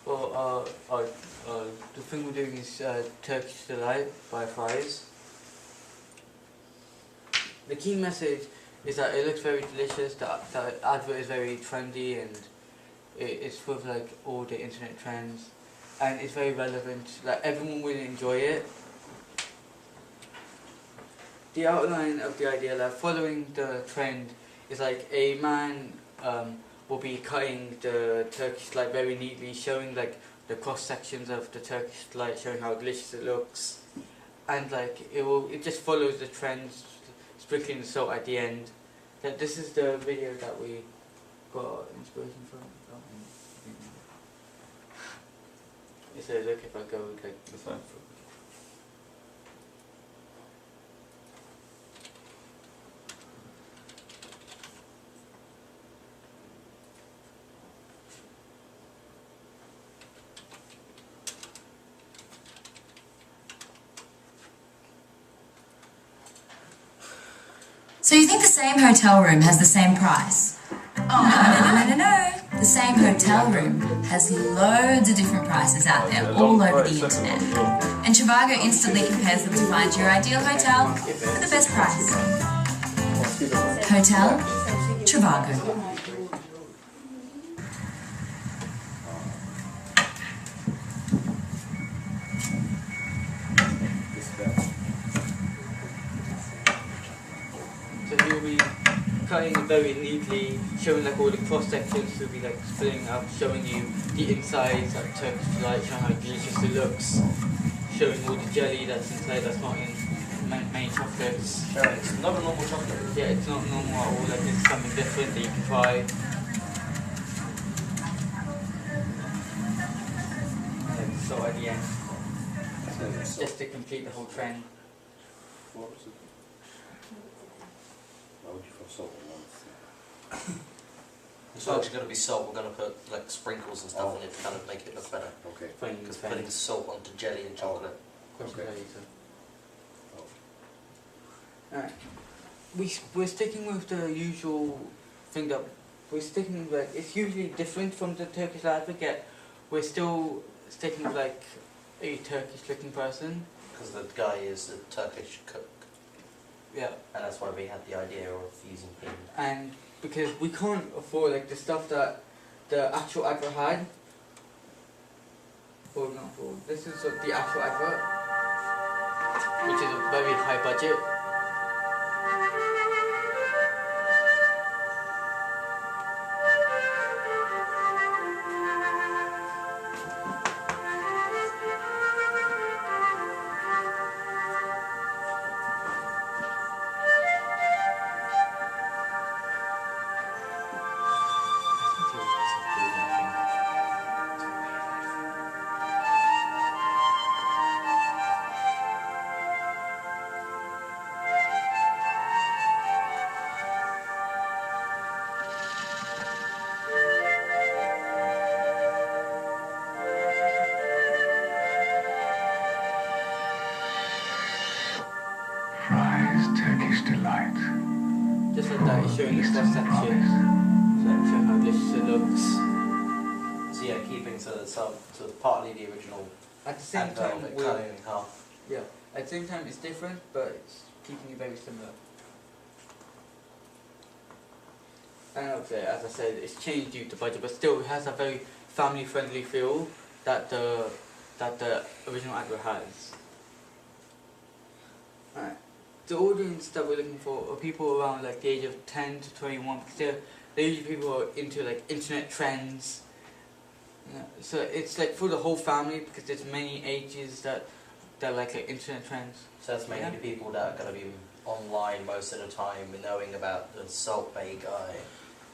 Well, the thing we're doing is Turkish Delight by Fries. The key message is that it looks very delicious, the advert is very trendy, and it's full of like all the internet trends, and it's very relevant, like everyone will enjoy it. The outline of the idea, like following the trend, is like a man will be cutting the Turkish delight very neatly, showing like the cross sections of the Turkish delight, showing how delicious it looks, and like it just follows the trends, sprinkling the salt at the end. That this is the video that we got inspiration from. Is it okay if I go like the phone? So you think the same hotel room has the same price? Oh, no. The same hotel room has loads of different prices out there all over the internet. And Trivago instantly compares them to find your ideal hotel for the best price. Hotel Trivago. So he'll be cutting it very neatly, showing like all the cross sections. He'll be like splitting up, showing you the insides, like Turkish delight, showing how delicious it looks, showing all the jelly that's inside that's not in main chocolates. It's not a normal chocolate. Yeah, it's not normal at all. Like it's something different that you can try. Like so at the end, just to complete the whole trend. What was it? Why would you put salt in one? It's not actually going to be salt. We're going to put like sprinkles and stuff in it to kind of make it look better. Okay. Because putting salt onto jelly and chocolate. Okay. Alright. We're sticking with the usual thing that we're sticking with. Like, it's usually different from the Turkish advert, yet we're still sticking with like a Turkish looking person. Because the guy is a Turkish cook. Yeah. And that's why we had the idea of using him. And because we can't afford like the stuff that the actual advert had. For example, this is the actual advert, which is a very high budget. Turkish delight. Just like that, it's showing the cross section, so showing how delicious it looks. So yeah, keeping so partly the original. At the same time, but cutting it in half. yeah. At the same time, it's different, but it's keeping it very similar. And okay, as I said, it's changed due to budget, but still, it has a very family-friendly feel that the original advert has. Alright. The audience that we're looking for are people around like the age of 10 to 21, because they're usually people who are into like internet trends. Yeah, so it's like for the whole family, because there's many ages that like internet trends. So that's mainly the people that are going to be online most of the time, knowing about the Salt Bay guy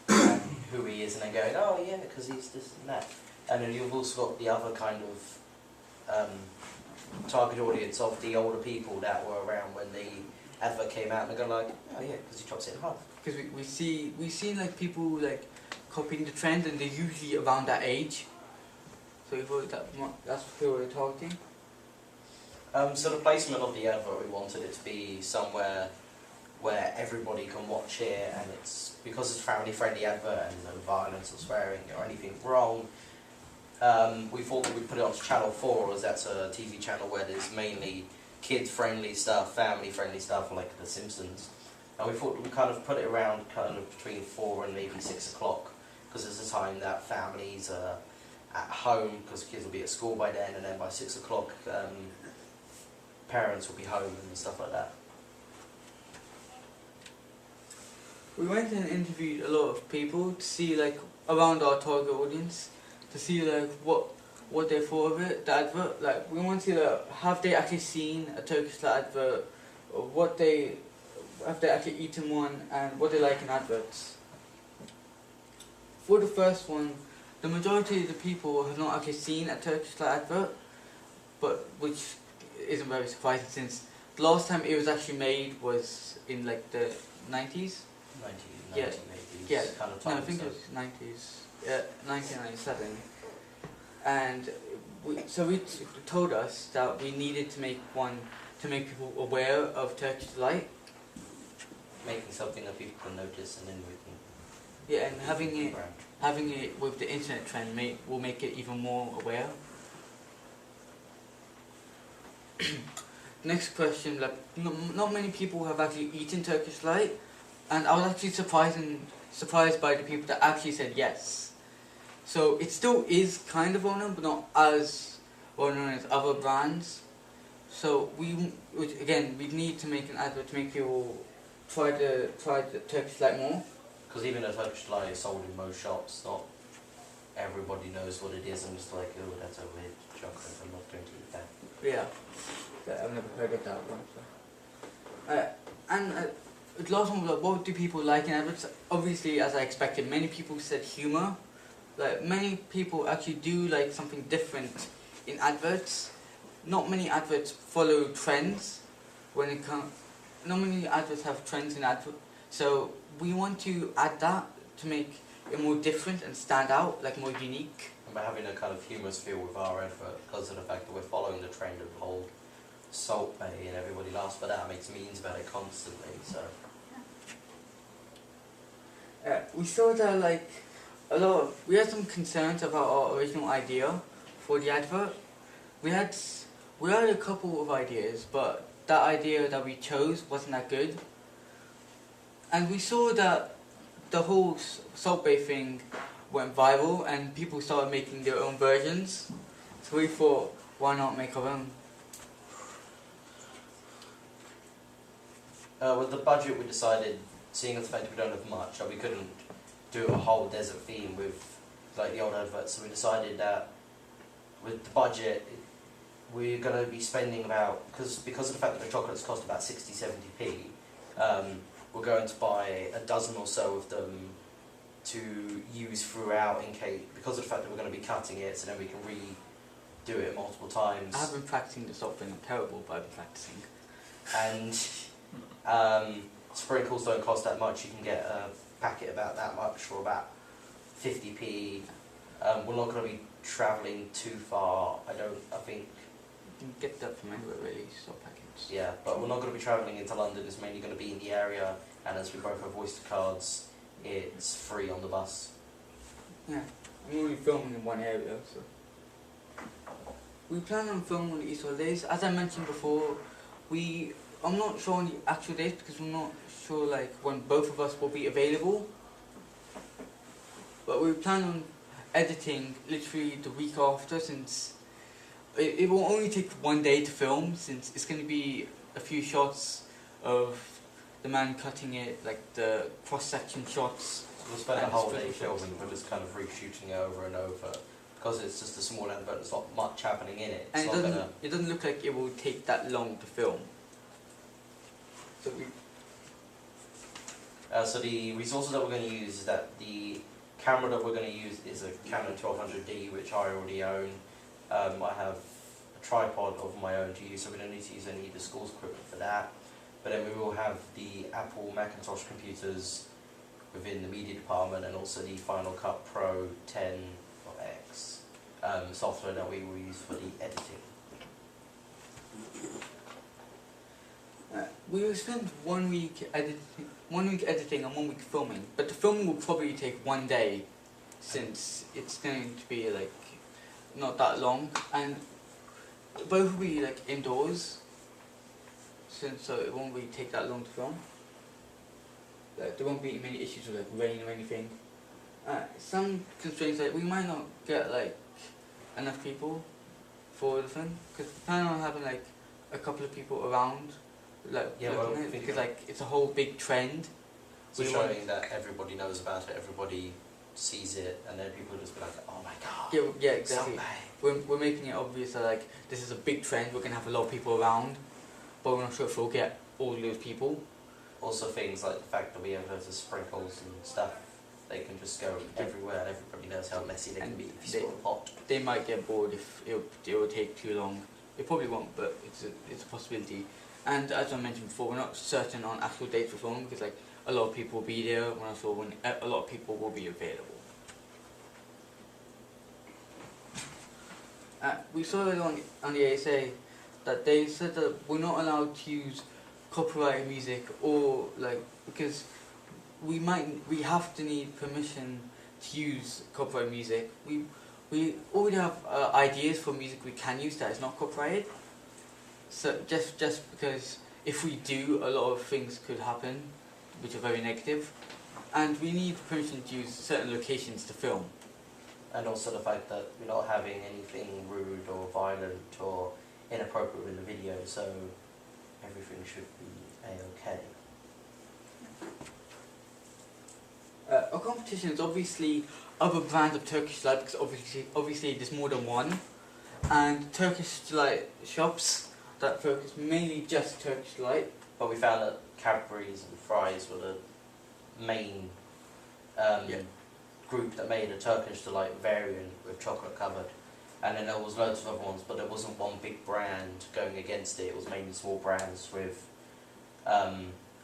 and who he is, and then going, oh yeah, because he's this and that. And then you've also got the other kind of target audience of the older people that were around when the advert came out, and they go like, oh yeah, because he chops it in half. Because we see like people like copying the trend, and they're usually around that age. So we thought that's who we're targeting. So the placement of the advert, we wanted it to be somewhere where everybody can watch it, and it's because it's a family-friendly advert and there's no violence or swearing or anything wrong. we thought that we'd put it onto Channel 4, as that's a TV channel where there's mainly kid-friendly stuff, family-friendly stuff, like The Simpsons. And we thought we'd kind of put it around kind of between 4 and maybe 6 o'clock, because it's the time that families are at home, because kids will be at school by then, and then by 6 o'clock parents will be home and stuff like that. We went and interviewed a lot of people to see like around our target audience, to see like what they thought of it, the advert. Like we want to see like, have they actually seen a Turkish Delight advert, or have they actually eaten one, and what they like in adverts. For the first one, the majority of the people have not actually seen a Turkish Delight advert, but which isn't very surprising since the last time it was actually made was in like the 90s. 1980s Yeah, kind of no, time. I think so. it was 90s, 1997. And so we told us that we needed to make one to make people aware of Turkish Delight. Making something that people can notice, and then we can... Yeah, and having it with the internet trend will make it even more aware. Next question, like not many people have actually eaten Turkish Delight, and I was actually surprised by the people that actually said yes. So it still is kind of well known, but not as well known as other brands. So we need to make an advert to make people try the Turkish Delight more. Because even though Turkish Delight is sold in most shops, not everybody knows what it is, and it's like, oh, that's a weird chocolate, I'm not going to eat that. Yeah, I've never heard of that one. So. The last one was like, what do people like in adverts? Obviously, as I expected, many people said humour. Like many people actually do like something different in adverts. Not many adverts follow trends when it comes. Not many adverts have trends in adverts. So we want to add that to make it more different and stand out, like more unique. And by having a kind of humorous feel with our advert, because of the fact that we're following the trend of the whole Salt Bay and everybody laughs about that, makes memes about it constantly, so... We saw that like we had some concerns about our original idea for the advert. We had a couple of ideas, but that idea that we chose wasn't that good. And we saw that the whole Salt Bay thing went viral and people started making their own versions. So we thought, why not make our own? With the budget, we decided, seeing as the fact that we don't have much, that we couldn't do a whole desert theme with like the old adverts, so we decided that with the budget we're going to be spending about, because of the fact that the chocolates cost about 60-70p, we're going to buy a dozen or so of them to use throughout, in case, because of the fact that we're going to be cutting it, so then we can redo it multiple times. I have been practicing the salt thing, I'm terrible, but I've been practicing. And sprinkles don't cost that much. You can get a packet about that much for about 50p. We're not going to be travelling too far. I think... You can get that from anywhere really, salt packets. Yeah, but we're not going to be travelling into London. It's mainly going to be in the area, and as we both have Oyster cards, it's free on the bus. Yeah, I'm only filming in one area, so... We plan on filming on the Easter holidays. As I mentioned before, I'm not sure on the actual date because we're not sure like when both of us will be available. But we plan on editing literally the week after, since it will only take one day to film, since it's going to be a few shots of the man cutting it, like the cross-section shots. So we'll spend a whole day filming, but just kind of reshooting it over and over. Because it's just a small advert, there's not much happening in it. And it doesn't look like it will take that long to film. So the resources that we're going to use is that the camera that we're going to use is a Canon 1200D, which I already own. I have a tripod of my own to use, so we don't need to use any of the school's equipment for that. But then we will have the Apple Macintosh computers within the media department, and also the Final Cut Pro 10 or X software that we will use for the editing. We will spend 1 week editing and 1 week filming, but the filming will probably take 1 day, since it's going to be like not that long, and both will be like indoors, so it won't really take that long to film. Like, there won't be many issues with like rain or anything. Some constraints, like we might not get like enough people for the film, because we plan on having like a couple of people around, like looking at it, because like it's a whole big trend. So showing that everybody knows about it, everybody sees it, and then people just be like, oh my god. Yeah, exactly. We're making it obvious that like this is a big trend. We're gonna have a lot of people around, but we're not sure if we'll get all those people. Also things like the fact that we have loads of sprinkles and stuff, they can just go everywhere and everybody knows how messy they can be if you spill a pot. They might get bored if it will take too long. It probably won't, but it's a possibility. And as I mentioned before, we're not certain on actual dates for filming, because like a lot of people will be there. We're not sure when a lot of people will be available. We saw it on the ASA that they said that we're not allowed to use copyrighted music, or like, because we have to need permission to use copyrighted music. We already have ideas for music we can use that is not copyrighted. So just because if we do, a lot of things could happen which are very negative, and we need permission to use certain locations to film. And also the fact that we're not having anything rude or violent or inappropriate in the video, so everything should be a-okay. Our competition is obviously other brands of Turkish delight, because obviously there's more than one, and Turkish delight shops that focus mainly just Turkish delight. But we found that Cadbury's and Fry's were the main group that made a Turkish delight variant with chocolate covered, and then there was loads of other ones, but there wasn't one big brand going against it. It was mainly small brands with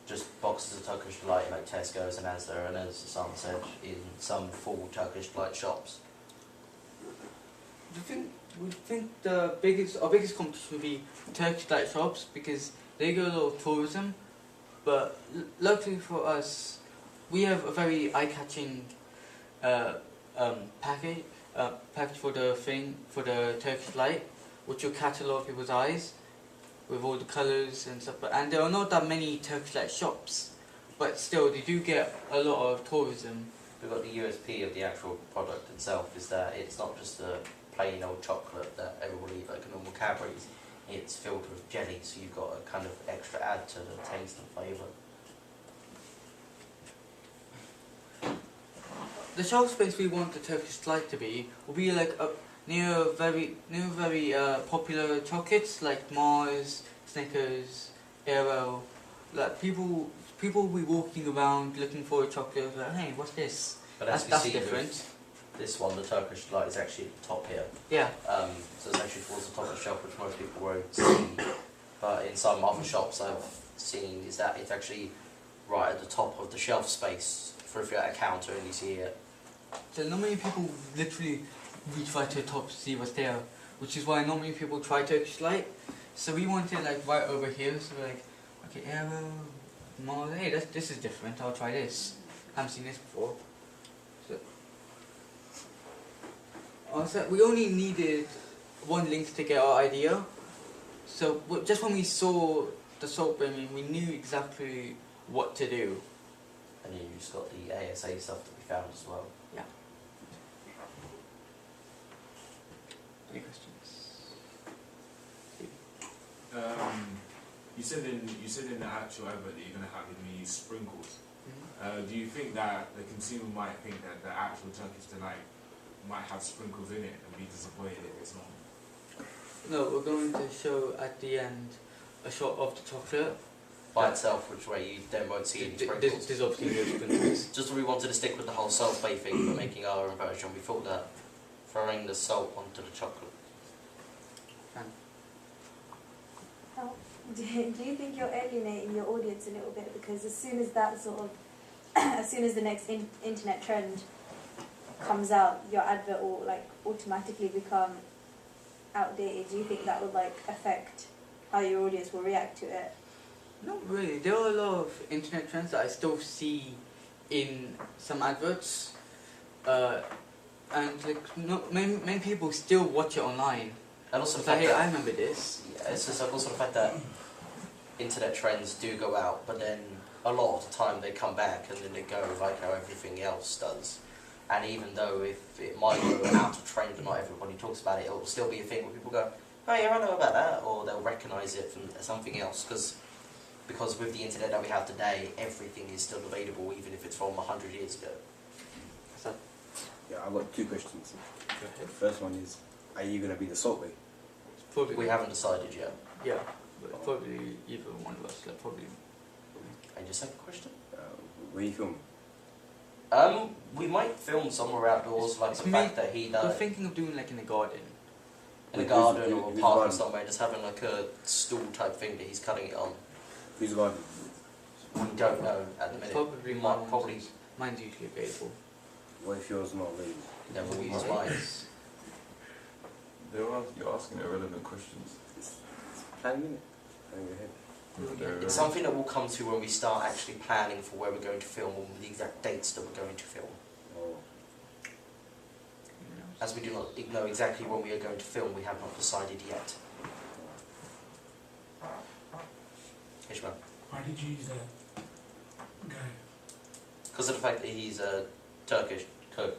just boxes of Turkish delight like Tesco's and Asda, and as Usama said, in some full Turkish delight shops. We think our biggest competition would be Turkish delight shops, because they get a lot of tourism, but luckily for us, we have a very eye-catching package for the Turkish delight, which will catch a lot of people's eyes with all the colours and stuff. And there are not that many Turkish delight shops, but still they do get a lot of tourism. We've got the USP of the actual product itself is that it's not just a plain old chocolate that everybody eats like a normal Cadbury's. It's filled with jelly, so you've got a kind of extra add to the taste and flavour. The shelf space we want the Turkish delight to be will be like near very popular chocolates like Mars, Snickers, Aero. Like people will be walking around looking for a chocolate. Like, hey, what's this? But as that's we see different. With this one, the Turkish delight is actually at the top here. Yeah. So it's actually towards the top of the shelf, which most people won't see. But in some other shops I've seen is that it's actually right at the top of the shelf space for if you're at a counter and you see it. So not many people literally reach right to the top to see what's there, which is why not many people try Turkish delight. So we want it like right over here. So we're like, okay, Aero, Mars. Hey, this is different. I'll try this. Haven't seen this before. So we only needed one link to get our idea. So just when we saw the salt bin, we knew exactly what to do. And then you just got the ASA stuff that we found as well. Yeah. Any questions? You said in the actual advert that you're going to have these sprinkles. Mm-hmm. Do you think that the consumer might think that the actual Turkish delight might have sprinkles in it and be disappointed if it's not? No, we're going to show at the end a shot of the chocolate. By itself, which way you then won't see any sprinkles. There's obviously no sprinkles. Just that we wanted to stick with the whole salt bay thing, but making our own version, we thought that throwing the salt onto the chocolate. Do you think you're alienating your audience a little bit, because as soon as that sort of, as soon as the next internet trend comes out, your advert will like automatically become outdated? Do you think that would like affect how your audience will react to it? Not really. There are a lot of internet trends that I still see in some adverts. and like many people still watch it online. And also the So fact hey, that, I remember this. yeah, it's just like also the fact that internet trends do go out, but then a lot of the time they come back and then they go like how everything else does. And even though if it might go out of trend and not everybody talks about it, it'll still be a thing where people go, oh yeah, I know about that, or they'll recognise it from something else, because with the internet that we have today, everything is still available, even if it's from 100 years ago. So, Yeah, I've got 2 questions. go ahead. The first one is, are you going to be the Salt Bae? Probably. We haven't decided yet. Yeah, but probably either one of us. Like probably. And your second question? Where are you filming? We might film somewhere outdoors, like It's the me- fact that he We're does thinking of doing like in the garden. in a Who's- garden who's- or a who's park or garden? somewhere, just having like a stool type thing that he's cutting it on. Who's garden? We don't know at the minute. Probably Might probably mine's usually available. What if yours not available? then we'll use mine. You're asking irrelevant questions. It's planning, innit? Planning ahead. It's something that we'll come to when we start actually planning for where we're going to film and the exact dates that we're going to film. Oh. As we do not know exactly when we are going to film, we have not decided yet. Ishmael. Why did you use that guy? Because of the fact that he's a Turkish cook,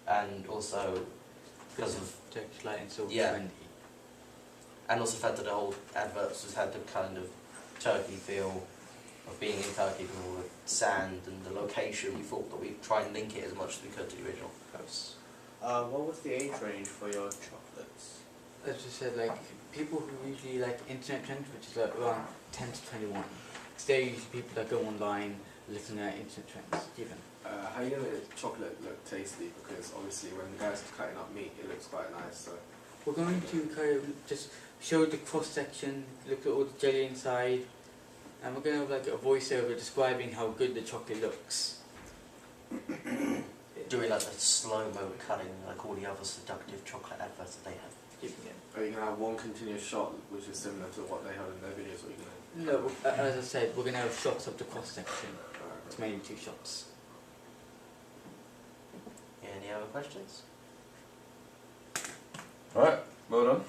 and also because of Turkish light and so Yeah. trendy. and also the fact that the whole adverts has had the kind of Turkey feel of being in Turkey with all the sand and the location. We thought that we'd try and link it as much as we could to the original posts. What was the age range for your chocolates? As I said, like people who usually like internet trends, which is like around 10 to 21. 'Cause they're usually people that go online looking at internet trends. Even. How are you going to make the chocolate look tasty? Because obviously when the guy's cutting up meat, it looks quite nice. So We're going to kind of just show the cross section, look at all the jelly inside, and we're going to have like a voiceover describing how good the chocolate looks. Doing like the slow-mo cutting like all the other seductive chocolate adverts that they have. are you going to have one continuous shot which is similar to what they have in their videos? Or are you going No, as I said, we're going to have shots of the cross section. It's mainly 2 shots. Any other questions? Alright, well done.